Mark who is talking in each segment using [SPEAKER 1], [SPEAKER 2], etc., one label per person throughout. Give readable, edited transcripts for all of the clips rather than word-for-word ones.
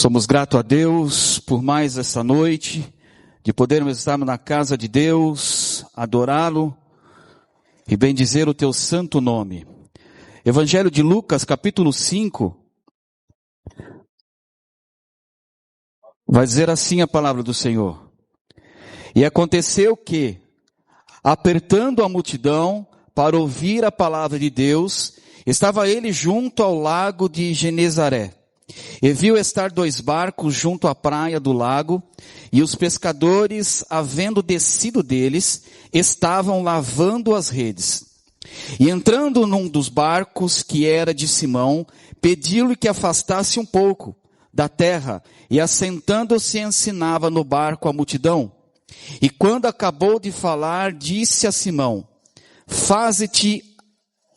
[SPEAKER 1] Somos gratos a Deus por mais essa noite, de podermos estar na casa de Deus, adorá-lo e bendizer o teu santo nome. Evangelho de Lucas, capítulo 5, vai dizer assim a palavra do Senhor. E aconteceu que, apertando a multidão para ouvir a palavra de Deus, estava ele junto ao lago de Genezaré. E viu estar 2 barcos junto à praia do lago, e os pescadores, havendo descido deles, estavam lavando as redes. E entrando num dos barcos, que era de Simão, pediu-lhe que afastasse um pouco da terra, e assentando-se ensinava no barco a multidão. E quando acabou de falar, disse a Simão: faze-te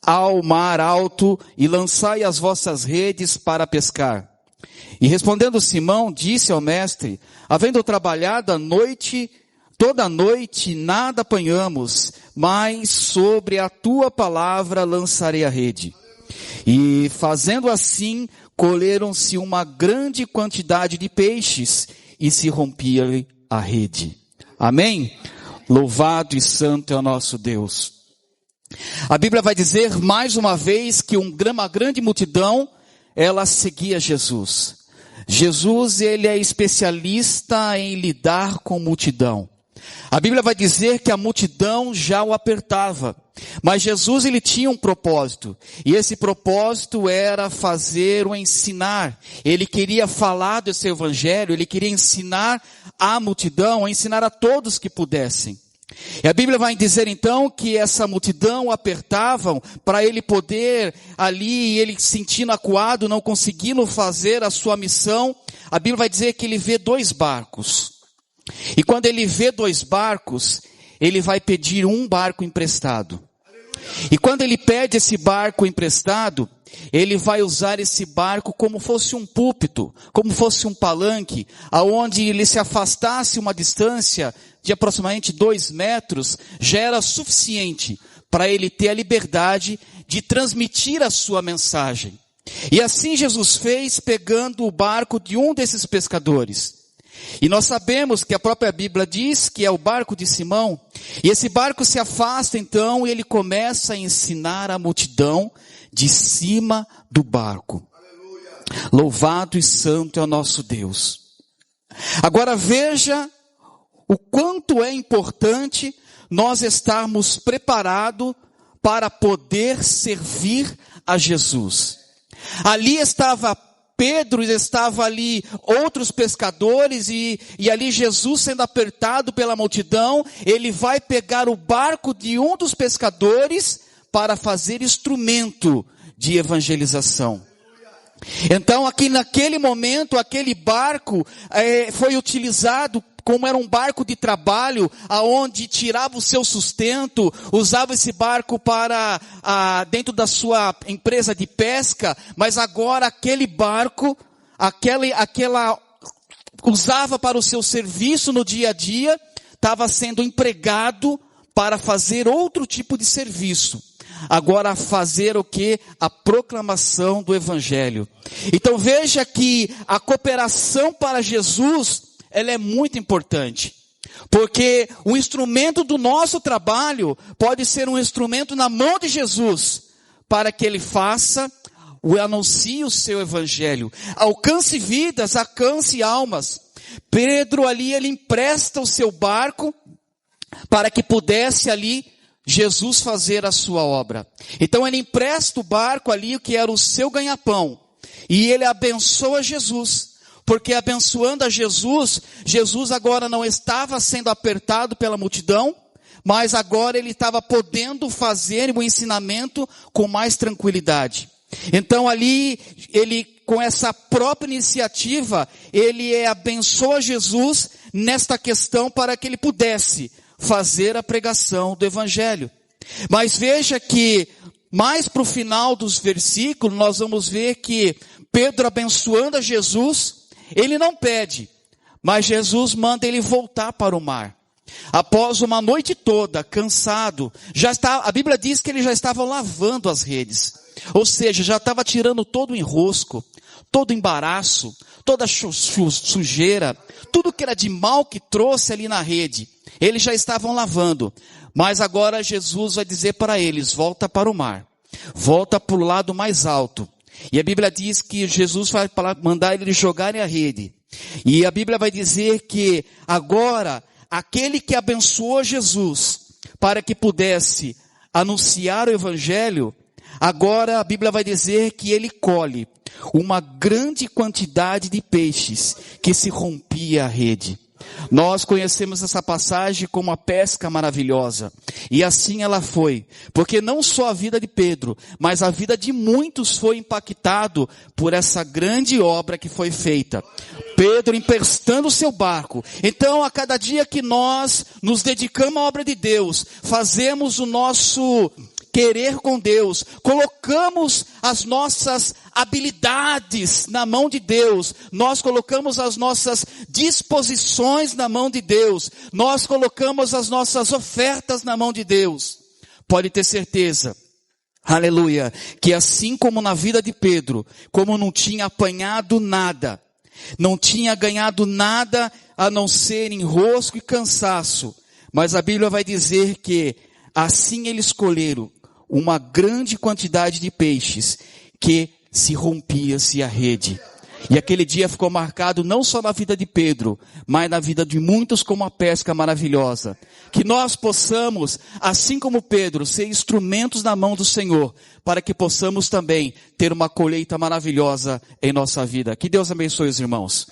[SPEAKER 1] ao mar alto e lançai as vossas redes para pescar. E respondendo Simão, disse ao mestre: havendo trabalhado toda a noite, nada apanhamos, mas sobre a tua palavra lançarei a rede. E fazendo assim, colheram-se uma grande quantidade de peixes, e se rompia a rede. Amém? Louvado e santo é o nosso Deus. A Bíblia vai dizer mais uma vez que uma grande multidão, ela seguia Jesus. Jesus, ele é especialista em lidar com multidão. A Bíblia vai dizer que a multidão já o apertava. Mas Jesus, ele tinha um propósito. E esse propósito era fazer o ensinar. Ele queria falar desse evangelho, ele queria ensinar a multidão, ensinar a todos que pudessem. E a Bíblia vai dizer então que essa multidão apertavam para ele poder ali, ele sentindo acuado, não conseguindo fazer a sua missão. A Bíblia vai dizer que ele vê 2 barcos. E quando ele vê 2 barcos, ele vai pedir um barco emprestado. E quando ele pede esse barco emprestado, ele vai usar esse barco como fosse um púlpito, como fosse um palanque, aonde ele se afastasse uma distância de aproximadamente 2 metros, já era suficiente para ele ter a liberdade de transmitir a sua mensagem. E assim Jesus fez, pegando o barco de um desses pescadores. E nós sabemos que a própria Bíblia diz que é o barco de Simão, e esse barco se afasta então, e ele começa a ensinar a multidão de cima do barco. Aleluia. Louvado e santo é o nosso Deus. Agora veja o quanto é importante nós estarmos preparados para poder servir a Jesus. Ali estava Pedro, estava ali outros pescadores e ali Jesus sendo apertado pela multidão, ele vai pegar o barco de um dos pescadores para fazer instrumento de evangelização. Então aqui naquele momento, aquele barco foi utilizado como era um barco de trabalho, aonde tirava o seu sustento, usava esse barco para dentro da sua empresa de pesca, mas agora aquele barco, usava para o seu serviço no dia a dia, estava sendo empregado para fazer outro tipo de serviço. Agora fazer o que? A proclamação do Evangelho. Então veja que a cooperação para Jesus, ela é muito importante, porque o instrumento do nosso trabalho pode ser um instrumento na mão de Jesus, para que ele anuncie o seu evangelho, alcance vidas, alcance almas. Pedro ali, ele empresta o seu barco, para que pudesse ali Jesus fazer a sua obra. Então ele empresta o barco ali, que era o seu ganha-pão, e ele abençoa Jesus. Porque abençoando a Jesus, Jesus agora não estava sendo apertado pela multidão, mas agora ele estava podendo fazer o ensinamento com mais tranquilidade. Então ali, ele com essa própria iniciativa, ele abençoa Jesus nesta questão para que ele pudesse fazer a pregação do Evangelho. Mas veja que mais para o final dos versículos, nós vamos ver que Pedro abençoando a Jesus, ele não pede, mas Jesus manda ele voltar para o mar. Após uma noite toda, cansado, a Bíblia diz que ele já estava lavando as redes. Ou seja, já estava tirando todo o enrosco, todo embaraço, toda sujeira, tudo que era de mal que trouxe ali na rede, eles já estavam lavando. Mas agora Jesus vai dizer para eles, volta para o mar, volta para o lado mais alto. E a Bíblia diz que Jesus vai mandar eles jogarem a rede. E a Bíblia vai dizer que agora, aquele que abençoou Jesus para que pudesse anunciar o Evangelho, agora a Bíblia vai dizer que ele colhe uma grande quantidade de peixes que se rompia a rede. Nós conhecemos essa passagem como a pesca maravilhosa. E assim ela foi. Porque não só a vida de Pedro, mas a vida de muitos foi impactado por essa grande obra que foi feita. Pedro emprestando o seu barco. Então, a cada dia que nós nos dedicamos à obra de Deus, fazemos o nosso querer com Deus, colocamos as nossas habilidades na mão de Deus, nós colocamos as nossas disposições na mão de Deus, nós colocamos as nossas ofertas na mão de Deus. Pode ter certeza, aleluia, que assim como na vida de Pedro, como não tinha apanhado nada, não tinha ganhado nada a não ser enrosco e cansaço, mas a Bíblia vai dizer que assim eles colheram uma grande quantidade de peixes que se rompia-se a rede. E aquele dia ficou marcado não só na vida de Pedro, mas na vida de muitos como a pesca maravilhosa. Que nós possamos, assim como Pedro, ser instrumentos na mão do Senhor, para que possamos também ter uma colheita maravilhosa em nossa vida. Que Deus abençoe os irmãos.